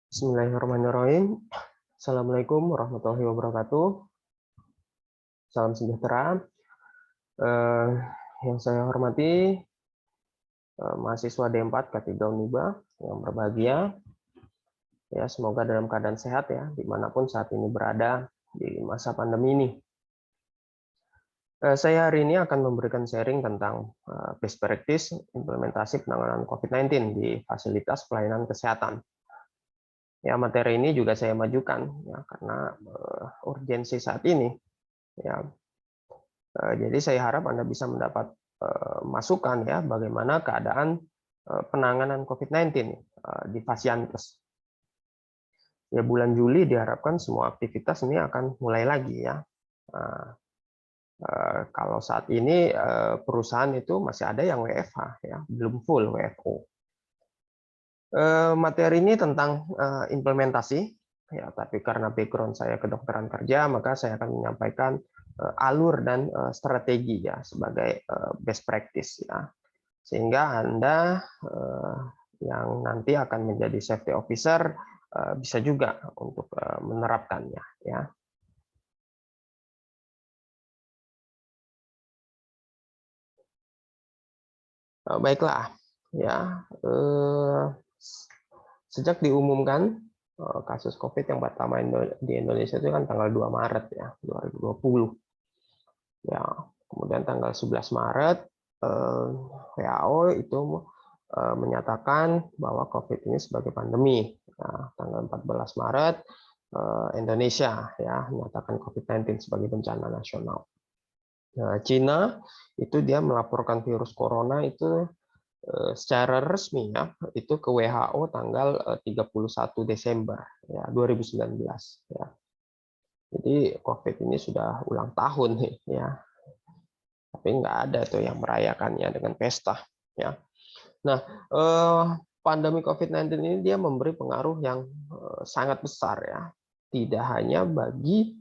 Bismillahirrahmanirrahim. Assalamualaikum warahmatullahi wabarakatuh. Salam sejahtera. Eh, yang saya hormati mahasiswa D4 K3 Uniba yang berbahagia. Ya, semoga dalam keadaan sehat ya, dimanapun saat ini berada di masa pandemi ini. Saya hari ini akan memberikan sharing tentang best practice implementasi penanganan COVID-19 di fasilitas pelayanan kesehatan. Ya, materi ini juga saya majukan ya karena urgensi saat ini. Ya, jadi saya harap Anda bisa mendapat masukan ya bagaimana keadaan penanganan COVID-19 di Fasiankes. Ya, bulan Juli diharapkan semua aktivitas ini akan mulai lagi ya. Nah, kalau saat ini perusahaan itu masih ada yang WFH ya, belum full WFO. Materi ini tentang implementasi ya, tapi karena background saya kedokteran kerja, maka saya akan menyampaikan alur dan strategi ya sebagai best practice ya, sehingga Anda yang nanti akan menjadi safety officer bisa juga untuk menerapkannya ya. Baiklah ya, sejak diumumkan kasus COVID yang pertama di Indonesia itu kan tanggal 2 Maret ya 2020 ya, kemudian tanggal 11 Maret WHO itu menyatakan bahwa COVID ini sebagai pandemi. Nah, tanggal 14 Maret Indonesia ya menyatakan COVID-19 sebagai bencana nasional. Nah, Cina itu dia melaporkan virus corona itu secara resmi ya itu ke WHO tanggal 31 Desember ya 2019 ya. Jadi COVID ini sudah ulang tahun nih ya. Tapi nggak ada tuh yang merayakannya dengan pesta ya. Nah, pandemi COVID-19 ini dia memberi pengaruh yang sangat besar ya, tidak hanya bagi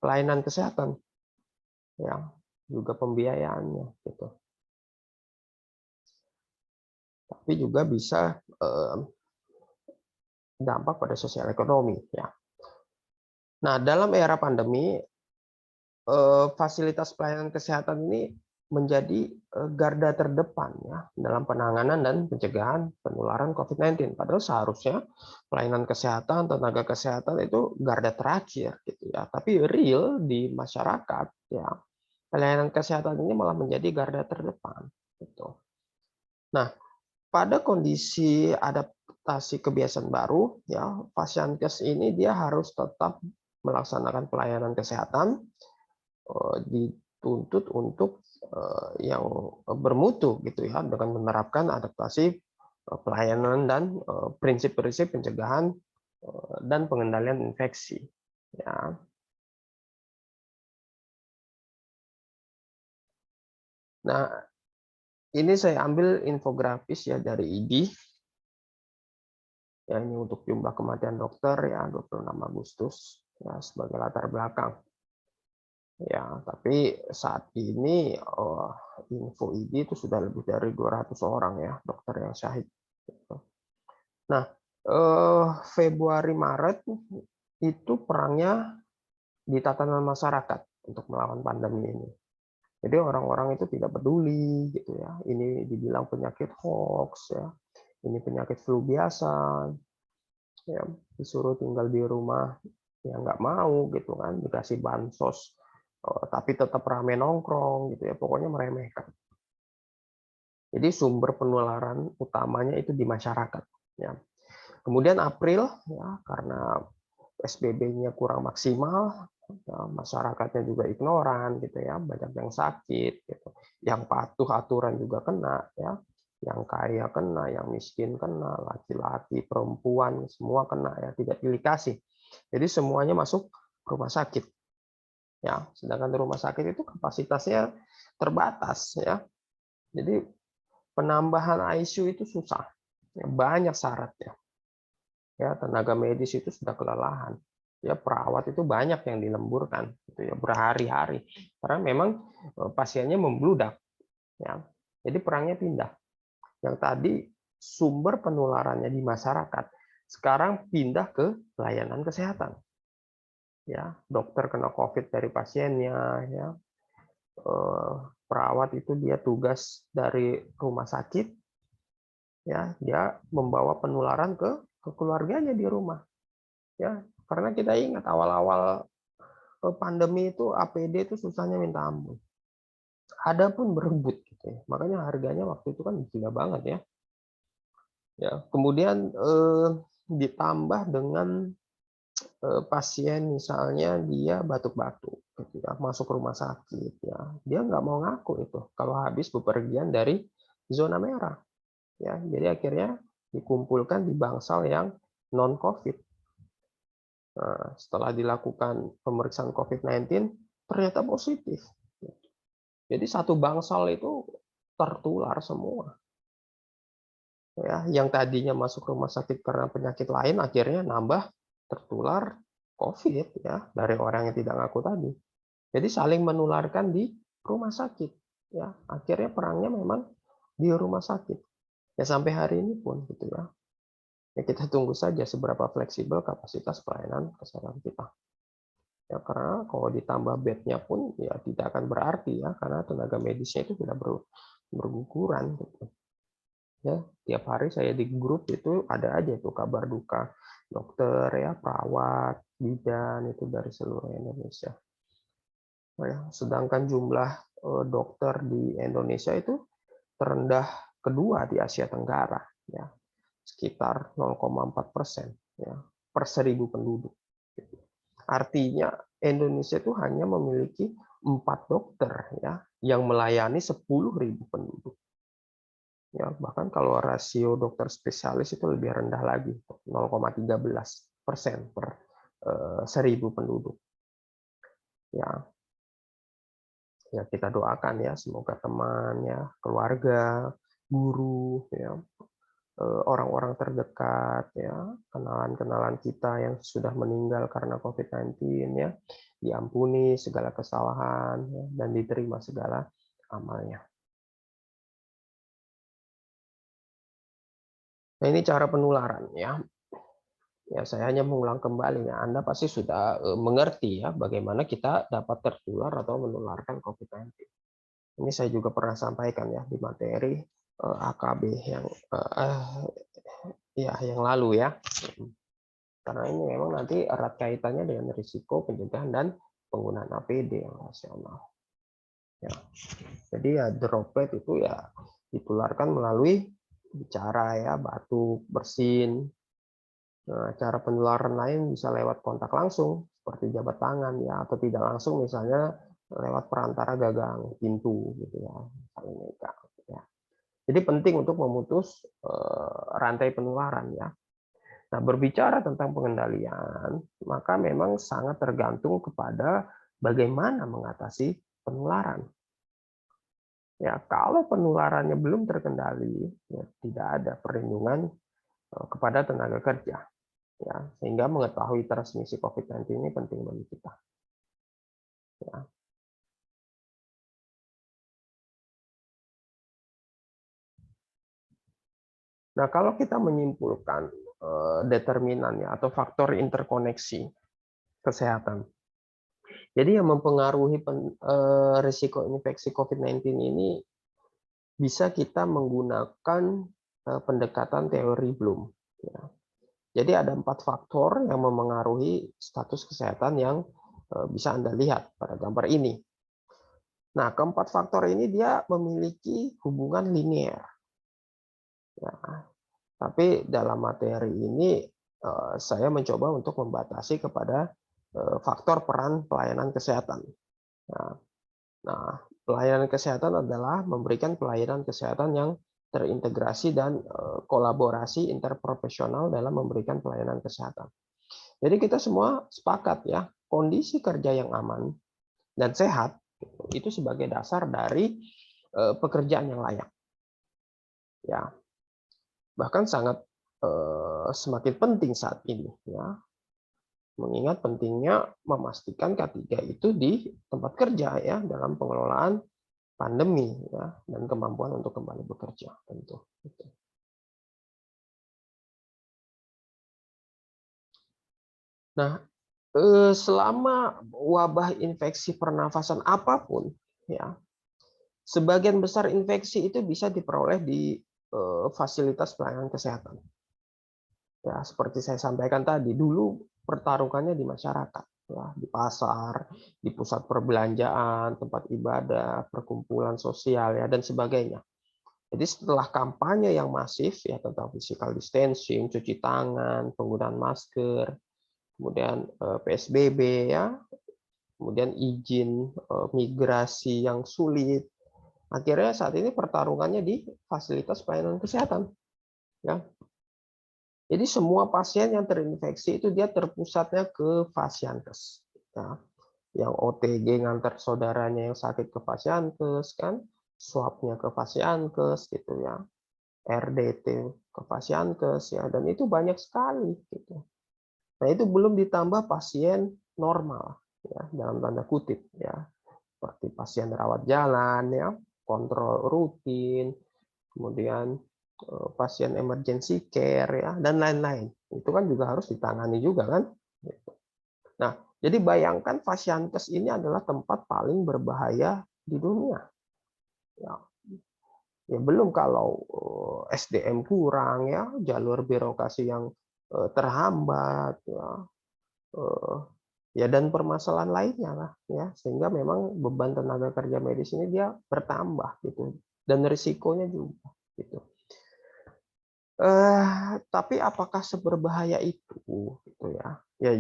pelayanan kesehatan ya, juga pembiayaannya gitu, tapi juga bisa dampak pada sosial ekonomi ya. Nah, dalam era pandemi fasilitas pelayanan kesehatan ini menjadi garda terdepan ya dalam penanganan dan pencegahan penularan COVID-19. Padahal seharusnya pelayanan kesehatan, tenaga kesehatan itu garda terakhir gitu ya. Tapi real di masyarakat ya pelayanan kesehatan ini malah menjadi garda terdepan gitu. Nah, pada kondisi adaptasi kebiasaan baru ya, Fasiankes ini dia harus tetap melaksanakan pelayanan kesehatan dituntut untuk yang bermutu gitu ya dengan menerapkan adaptasi pelayanan dan prinsip-prinsip pencegahan dan pengendalian infeksi ya. Nah, ini saya ambil infografis ya dari IDI ya, ini untuk jumlah kematian dokter ya 26 Agustus ya sebagai latar belakang. Ya, tapi saat ini info ID itu sudah lebih dari 200 orang ya dokter yang syahid. Nah, Februari Maret itu perangnya di tatanan masyarakat untuk melawan pandemi ini. Jadi orang-orang itu tidak peduli gitu ya. Ini dibilang penyakit hoax ya. Ini penyakit flu biasa. Ya, disuruh tinggal di rumah ya nggak mau gitu kan, dikasih bansos tapi tetap rame nongkrong gitu ya, pokoknya meremehkan. Jadi sumber penularan utamanya itu di masyarakat ya. Kemudian April ya karena PSBB-nya kurang maksimal, ya, masyarakatnya juga ignoran gitu ya, banyak yang sakit gitu. Yang patuh aturan juga kena ya. Yang kaya kena, yang miskin kena, laki-laki, perempuan semua kena ya, tidak pilih kasih. Jadi semuanya masuk rumah sakit. Ya, sedangkan rumah sakit itu kapasitasnya terbatas ya. Jadi penambahan ICU itu susah. Ya, banyak syaratnya. Ya, tenaga medis itu sudah kelelahan. Ya, perawat itu banyak yang dilemburkan gitu ya berhari-hari. Karena memang pasiennya membludak ya. Jadi perangnya pindah. Yang tadi sumber penularannya di masyarakat sekarang pindah ke pelayanan kesehatan. Ya, dokter kena COVID dari pasiennya, ya, perawat itu dia tugas dari rumah sakit, ya, dia membawa penularan ke keluarganya di rumah, ya, karena kita ingat awal-awal pandemi itu APD itu susahnya minta ampun. Ada pun berebut gitu ya. Makanya harganya waktu itu kan gila banget ya. Ya, kemudian ditambah dengan pasien misalnya dia batuk-batuk ketika masuk rumah sakit ya. Dia nggak mau ngaku itu kalau habis bepergian dari zona merah. Ya, jadi akhirnya dikumpulkan di bangsal yang non COVID. Nah, setelah dilakukan pemeriksaan COVID-19 ternyata positif. Jadi satu bangsal itu tertular semua. Ya, yang tadinya masuk rumah sakit karena penyakit lain akhirnya nambah tertular COVID ya dari orang yang tidak ngaku tadi. Jadi saling menularkan di rumah sakit. Ya, akhirnya perangnya memang di rumah sakit. Ya sampai hari ini pun gitu ya. Ya kita tunggu saja seberapa fleksibel kapasitas pelayanan kesehatan kita. Ya karena kalau ditambah bednya pun ya tidak akan berarti ya karena tenaga medisnya itu tidak berguguran gitu. Ya, tiap hari saya di grup itu ada aja tuh kabar duka dokter ya, perawat, bidan itu dari seluruh Indonesia. Nah, ya, sedangkan jumlah dokter di Indonesia itu terendah kedua di Asia Tenggara, ya, sekitar 0,4% ya per 1.000 penduduk. Artinya Indonesia itu hanya memiliki 4 dokter ya yang melayani 10.000 penduduk. Ya, bahkan kalau rasio dokter spesialis itu lebih rendah lagi, 0,13% per 1.000 penduduk. Ya, ya kita doakan ya semoga teman, ya, keluarga, guru, ya, orang-orang terdekat, ya, kenalan-kenalan kita yang sudah meninggal karena COVID-19, ya, diampuni segala kesalahan ya, dan diterima segala amalnya. Nah, ini cara penularan ya. Ya, saya hanya mengulang kembali ya. Anda pasti sudah mengerti ya bagaimana kita dapat tertular atau menularkan COVID-19. Ini saya juga pernah sampaikan ya di materi AKB yang ya yang lalu ya. Karena ini memang nanti erat kaitannya dengan risiko pencegahan dan penggunaan APD yang rasional. Ya. Jadi ya droplet itu ya ditularkan melalui bicara ya, batuk, bersin. Nah, cara penularan lain bisa lewat kontak langsung, seperti jabat tangan ya, atau tidak langsung misalnya lewat perantara gagang pintu gitu ya, saling megang. Ya. Jadi penting untuk memutus rantai penularan ya. Nah, berbicara tentang pengendalian, maka memang sangat tergantung kepada bagaimana mengatasi penularan. Ya, kalau penularannya belum terkendali, ya, tidak ada perlindungan kepada tenaga kerja. Ya, sehingga mengetahui transmisi COVID-19 ini penting bagi kita. Ya. Nah, kalau kita menyimpulkan determinannya atau faktor interkoneksi kesehatan, jadi yang mempengaruhi risiko infeksi COVID-19 ini bisa kita menggunakan pendekatan teori Bloom. Ya. Jadi ada 4 faktor yang memengaruhi status kesehatan yang bisa Anda lihat pada gambar ini. Nah, keempat faktor ini dia memiliki hubungan linear. Ya, tapi dalam materi ini saya mencoba untuk membatasi kepada faktor peran pelayanan kesehatan. Nah, pelayanan kesehatan adalah memberikan pelayanan kesehatan yang terintegrasi dan kolaborasi interprofesional dalam memberikan pelayanan kesehatan. Jadi kita semua sepakat ya, kondisi kerja yang aman dan sehat itu sebagai dasar dari pekerjaan yang layak. Ya, bahkan sangat semakin penting saat ini ya, mengingat pentingnya memastikan K3 itu di tempat kerja ya dalam pengelolaan pandemi ya dan kemampuan untuk kembali bekerja tentu. Nah, selama wabah infeksi pernafasan apapun, ya, sebagian besar infeksi itu bisa diperoleh di fasilitas pelayanan kesehatan. Ya, seperti saya sampaikan tadi, dulu pertarungannya di masyarakat, ya, di pasar, di pusat perbelanjaan, tempat ibadah, perkumpulan sosial, ya, dan sebagainya. Jadi setelah kampanye yang masif ya tentang physical distancing, cuci tangan, penggunaan masker, kemudian PSBB, ya, kemudian izin migrasi yang sulit. Akhirnya saat ini pertarungannya di fasilitas pelayanan kesehatan, ya. Jadi semua pasien yang terinfeksi itu dia terpusatnya ke Fasiankes, ya. Yang OTG ngantar saudaranya yang sakit ke Fasiankes kan, swabnya ke Fasiankes gitu ya. RDT ke Fasiankes ya, dan itu banyak sekali gitu. Nah, itu belum ditambah pasien normal ya, dalam tanda kutip ya. Seperti pasien rawat jalan ya, kontrol rutin, kemudian pasien emergency care ya, dan lain-lain. Itu kan juga harus ditangani juga kan. Nah, jadi bayangkan Fasiankes ini adalah tempat paling berbahaya di dunia. Ya, ya belum kalau SDM kurang ya, jalur birokrasi yang terhambat ya, ya dan permasalahan lainnya lah ya, sehingga memang beban tenaga kerja medis ini dia bertambah gitu, dan risikonya juga gitu. Tapi apakah seberbahaya itu gitu ya? Ya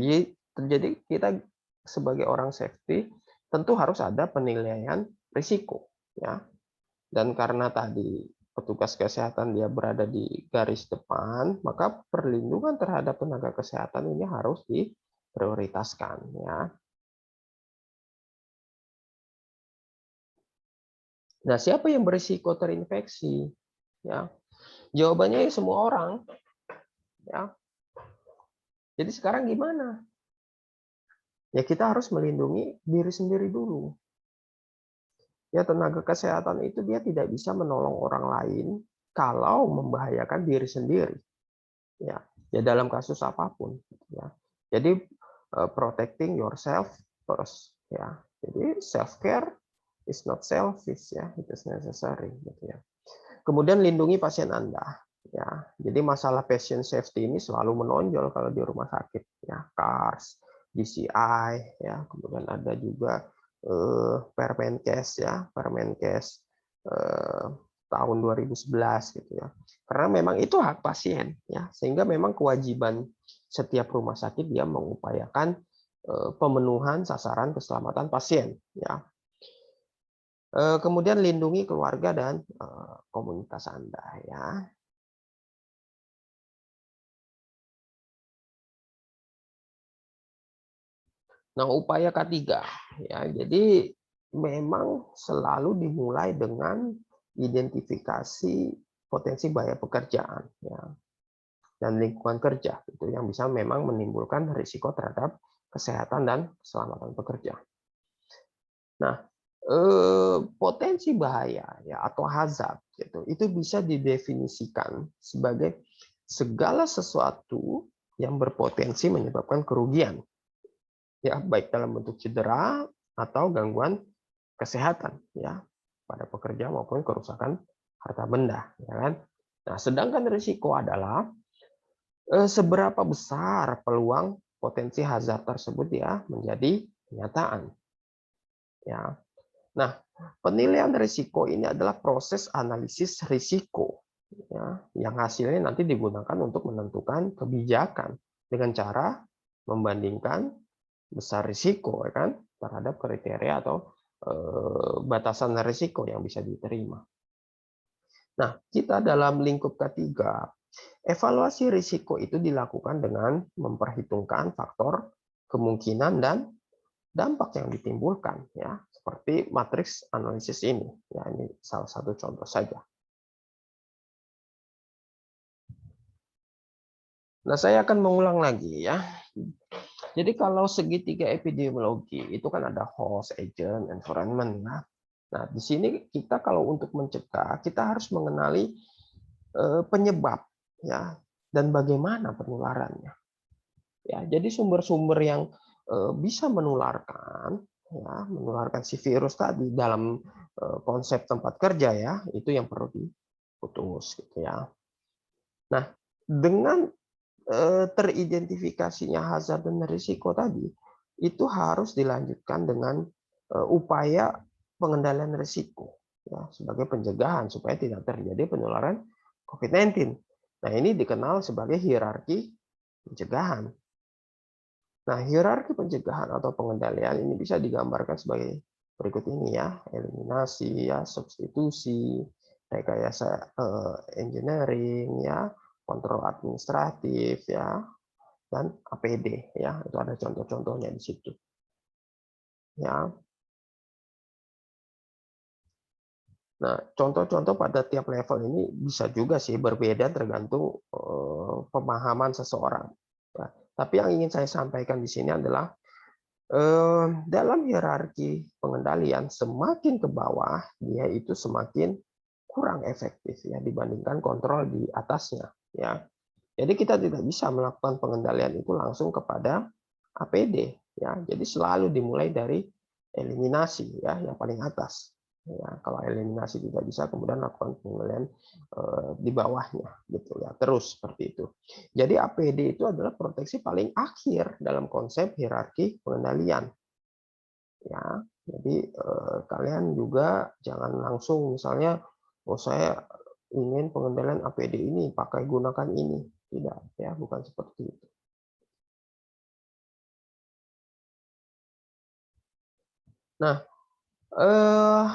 jadi kita sebagai orang safety tentu harus ada penilaian risiko ya. Dan karena tadi petugas kesehatan dia berada di garis depan, maka perlindungan terhadap tenaga kesehatan ini harus diprioritaskan ya. Nah, siapa yang berisiko terinfeksi? Ya, jawabannya semua orang. Ya, jadi sekarang gimana? Ya kita harus melindungi diri sendiri dulu. Ya tenaga kesehatan itu dia tidak bisa menolong orang lain kalau membahayakan diri sendiri. Ya dalam kasus apapun. Ya. Jadi protecting yourself first. Ya. Jadi self care is not selfish ya, it is necessary. Gitu ya. Kemudian lindungi pasien Anda. Ya, jadi masalah patient safety ini selalu menonjol kalau di rumah sakit. Ya, CARS, DCI, ya, kemudian ada juga Permenkes ya, Permenkes tahun 2011 gitu ya. Karena memang itu hak pasien ya, sehingga memang kewajiban setiap rumah sakit dia mengupayakan pemenuhan sasaran keselamatan pasien ya. Kemudian lindungi keluarga dan komunitas Anda ya. Nah, upaya ketiga ya. Jadi memang selalu dimulai dengan identifikasi potensi bahaya pekerjaan ya, dan lingkungan kerja itu yang bisa memang menimbulkan risiko terhadap kesehatan dan keselamatan pekerja. Nah, potensi bahaya ya atau hazard gitu, itu bisa didefinisikan sebagai segala sesuatu yang berpotensi menyebabkan kerugian ya, baik dalam bentuk cedera atau gangguan kesehatan ya pada pekerja maupun kerusakan harta benda ya kan. Nah, sedangkan risiko adalah seberapa besar peluang potensi hazard tersebut ya menjadi kenyataan ya. Nah, penilaian risiko ini adalah proses analisis risiko ya, yang hasilnya nanti digunakan untuk menentukan kebijakan dengan cara membandingkan besar risiko ya kan terhadap kriteria atau batasan risiko yang bisa diterima. Nah, kita dalam lingkup ketiga, evaluasi risiko itu dilakukan dengan memperhitungkan faktor kemungkinan dan dampak yang ditimbulkan ya, seperti matriks analisis ini. Ya, ini salah satu contoh saja. Nah, saya akan mengulang lagi ya. Jadi kalau segitiga epidemiologi itu kan ada host, agent, environment. Nah, di sini kita kalau untuk mencegah kita harus mengenali penyebab ya dan bagaimana penularannya. Ya, jadi sumber-sumber yang bisa menularkan, ya, menularkan si virus tadi dalam konsep tempat kerja ya, itu yang perlu diputus gitu ya. Nah, dengan teridentifikasinya hazard dan risiko tadi, itu harus dilanjutkan dengan upaya pengendalian risiko ya, sebagai pencegahan supaya tidak terjadi penularan COVID-19. Nah, ini dikenal sebagai hierarki pencegahan. Nah, hierarki pencegahan atau pengendalian ini bisa digambarkan sebagai berikut ini ya, eliminasi ya, substitusi, rekayasa engineering ya, kontrol administratif ya, dan APD ya, itu ada contoh-contohnya di situ. Ya. Nah, contoh-contoh pada tiap level ini bisa juga sih berbeda tergantung pemahaman seseorang. Ya. Tapi yang ingin saya sampaikan di sini adalah dalam hierarki pengendalian semakin ke bawah dia itu semakin kurang efektif ya dibandingkan kontrol di atasnya ya. Jadi kita tidak bisa melakukan pengendalian itu langsung kepada APD ya. Jadi selalu dimulai dari eliminasi ya yang paling atas. Ya, kalau eliminasi tidak bisa kemudian lakukan pengendalian di bawahnya gitu ya. Terus seperti itu. Jadi APD itu adalah proteksi paling akhir dalam konsep hierarki pengendalian. Ya, jadi kalian juga jangan langsung misalnya, oh saya ingin pengendalian APD ini pakai gunakan ini, tidak ya, bukan seperti itu. Nah, eh,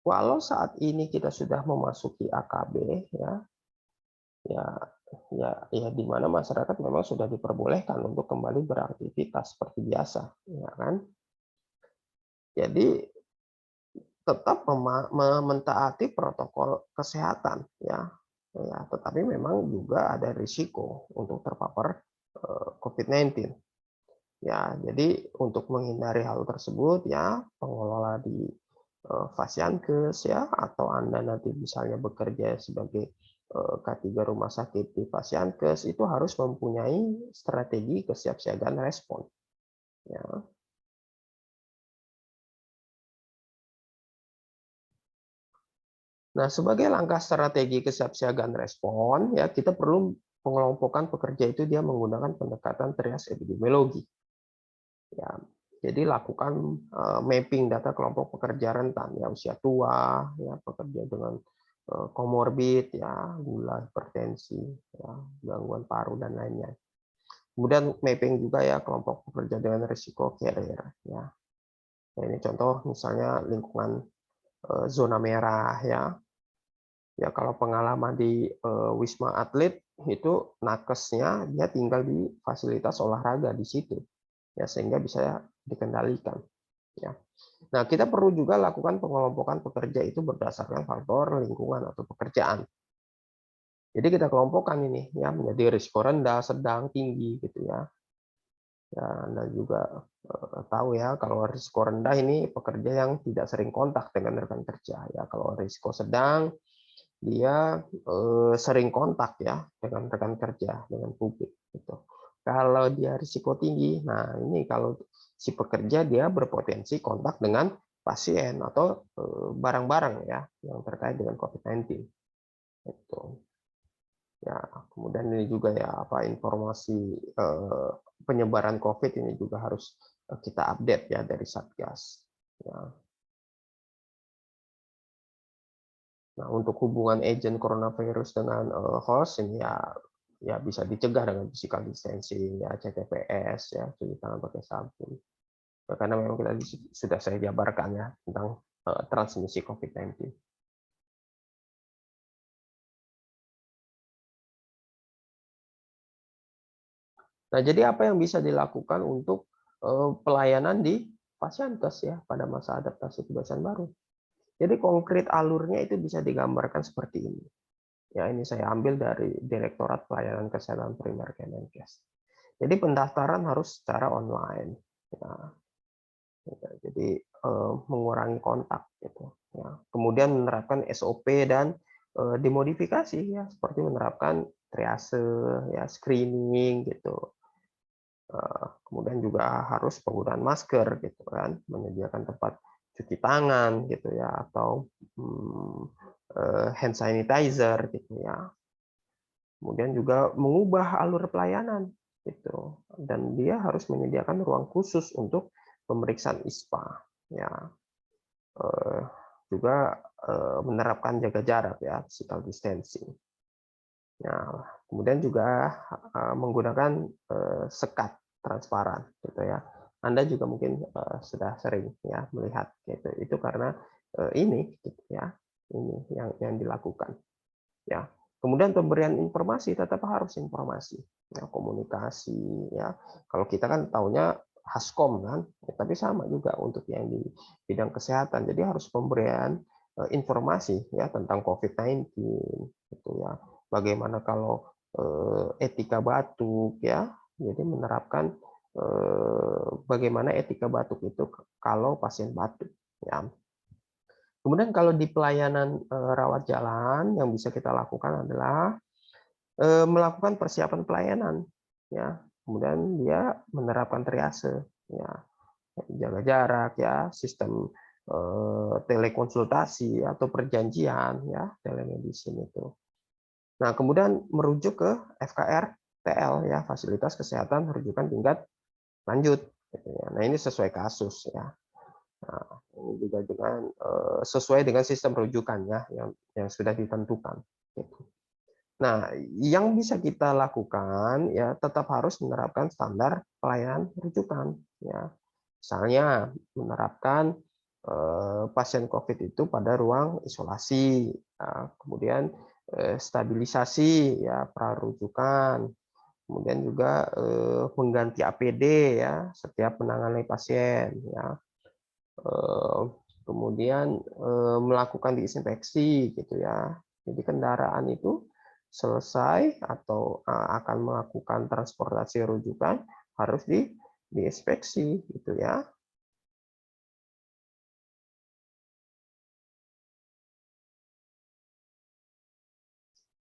walau saat ini kita sudah memasuki AKB ya, ya, ya di mana masyarakat memang sudah diperbolehkan untuk kembali beraktivitas seperti biasa, ya kan? Jadi tetap mentaati protokol kesehatan ya. Ya, tetapi memang juga ada risiko untuk terpapar COVID-19. Ya, jadi untuk menghindari hal tersebut ya pengelola di Fasiankes ya atau Anda nanti misalnya bekerja sebagai K3 rumah sakit di Fasiankes itu harus mempunyai strategi kesiapsiagaan respon ya. Nah, sebagai langkah strategi kesiapsiagaan respon, ya kita perlu pengelompokan pekerja itu dia menggunakan pendekatan trias epidemiologi. Ya, jadi lakukan mapping data kelompok pekerja rentan, ya usia tua, ya pekerja dengan komorbid, ya gula, hipertensi, ya gangguan paru dan lainnya. Kemudian mapping juga ya kelompok pekerja dengan risiko carrier, ya. Nah, ini contoh misalnya lingkungan zona merah, ya. Ya kalau pengalaman di Wisma Atlet itu nakesnya dia tinggal di fasilitas olahraga di situ ya sehingga bisa dikendalikan ya. Nah, kita perlu juga lakukan pengelompokan pekerja itu berdasarkan faktor lingkungan atau pekerjaan. Jadi kita kelompokkan ini ya menjadi risiko rendah, sedang, tinggi gitu ya. Ya, Anda juga tahu ya kalau risiko rendah ini pekerja yang tidak sering kontak dengan rekan kerja ya. Kalau risiko sedang dia sering kontak ya dengan rekan kerja, dengan publik gitu. Kalau dia risiko tinggi, nah ini kalau si pekerja dia berpotensi kontak dengan pasien atau barang-barang ya yang terkait dengan COVID-19. Itu. Ya, kemudian ini juga ya apa informasi penyebaran COVID ini juga harus kita update ya dari Satgas. Ya. Nah, untuk hubungan agent coronavirus dengan host ini ya bisa dicegah dengan physical distancing, ya CTPS, ya cuci tangan pakai sabun. Ya, karena memang kita sudah saya jabarkan ya tentang transmisi COVID-19. Nah, jadi apa yang bisa dilakukan untuk pelayanan di Fasiankes ya pada masa adaptasi kebiasaan baru? Jadi konkret alurnya itu bisa digambarkan seperti ini. Ya, ini saya ambil dari Direktorat Pelayanan Kesehatan Primer Kemenkes. Jadi pendaftaran harus secara online. Ya, jadi mengurangi kontak gitu. Ya. Kemudian menerapkan SOP dan dimodifikasi ya seperti menerapkan triase, ya screening gitu. Kemudian juga harus penggunaan masker gitu kan, menyediakan tempat cuci tangan gitu ya, atau hand sanitizer gitu ya. Kemudian juga mengubah alur pelayanan gitu, dan dia harus menyediakan ruang khusus untuk pemeriksaan ISPA ya. Eh, Juga menerapkan jaga jarak ya, physical distancing. Nah, kemudian juga menggunakan sekat transparan gitu ya. Anda juga mungkin sudah sering ya melihat gitu. Itu karena ini gitu ya. Ini yang dilakukan ya. Kemudian pemberian informasi tetap harus informasi ya, komunikasi ya. Kalau kita kan taunya Haskom kan, ya, tapi sama juga untuk yang di bidang kesehatan. Jadi harus pemberian informasi ya tentang COVID-19 gitu ya. Bagaimana kalau etika batuk ya. Jadi menerapkan bagaimana etika batuk itu kalau pasien batuk ya. Kemudian kalau di pelayanan rawat jalan yang bisa kita lakukan adalah melakukan persiapan pelayanan ya. Kemudian dia menerapkan triase ya, jaga jarak ya, sistem telekonsultasi atau perjanjian ya, telemedicine itu. Nah, kemudian merujuk ke FKR TL ya, fasilitas kesehatan rujukan tingkat lanjut gitu ya. Nah, ini sesuai kasus ya. Nah, ini juga dengan sesuai dengan sistem rujukan ya yang sudah ditentukan. Gitu. Nah, yang bisa kita lakukan ya tetap harus menerapkan standar pelayanan rujukan ya. Misalnya menerapkan pasien COVID itu pada ruang isolasi, ya, kemudian stabilisasi ya prarujukan, kemudian juga mengganti APD ya setiap menangani pasien ya. Kemudian melakukan disinfeksi gitu ya. Jadi kendaraan itu selesai atau akan melakukan transportasi rujukan harus diinspeksi gitu ya.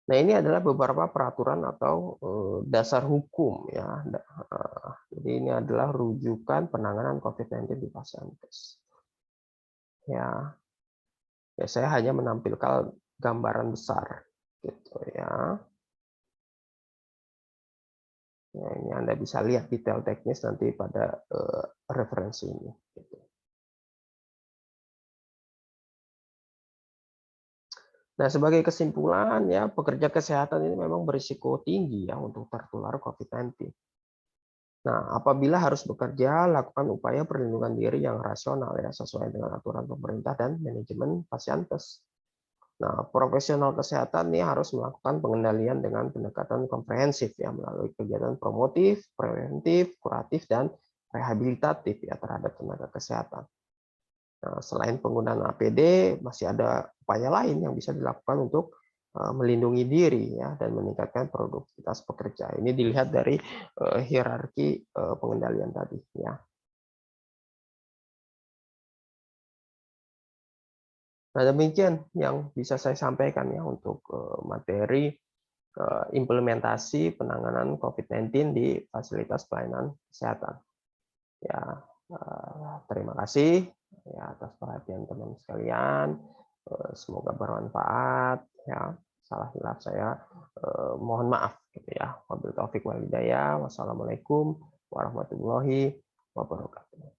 Nah, ini adalah beberapa peraturan atau dasar hukum ya. Jadi ini adalah rujukan penanganan COVID-19 di Pasienkes. Ya, ya saya hanya menampilkan gambaran besar gitu ya. Ya, ini Anda bisa lihat detail teknis nanti pada referensi ini. Gitu. Nah, sebagai kesimpulan ya, pekerja kesehatan ini memang berisiko tinggi ya untuk tertular COVID-19. Nah, apabila harus bekerja, lakukan upaya perlindungan diri yang rasional ya, sesuai dengan aturan pemerintah dan manajemen Pasienkes. Nah, profesional kesehatan ini harus melakukan pengendalian dengan pendekatan komprehensif ya, melalui kegiatan promotif, preventif, kuratif, dan rehabilitatif ya terhadap tenaga kesehatan. Nah, selain penggunaan APD, masih ada upaya lain yang bisa dilakukan untuk melindungi diri ya dan meningkatkan produktivitas pekerja. Ini dilihat dari hierarki pengendalian tadi ya. Nah, demikian yang bisa saya sampaikan ya untuk materi implementasi penanganan COVID-19 di fasilitas pelayanan kesehatan. Ya, terima kasih ya atas perhatian teman sekalian. Semoga bermanfaat ya. Salah hilaf saya mohon maaf gitu ya. Wabillahi taufik wal hidayah. Wassalamualaikum warahmatullahi wabarakatuh.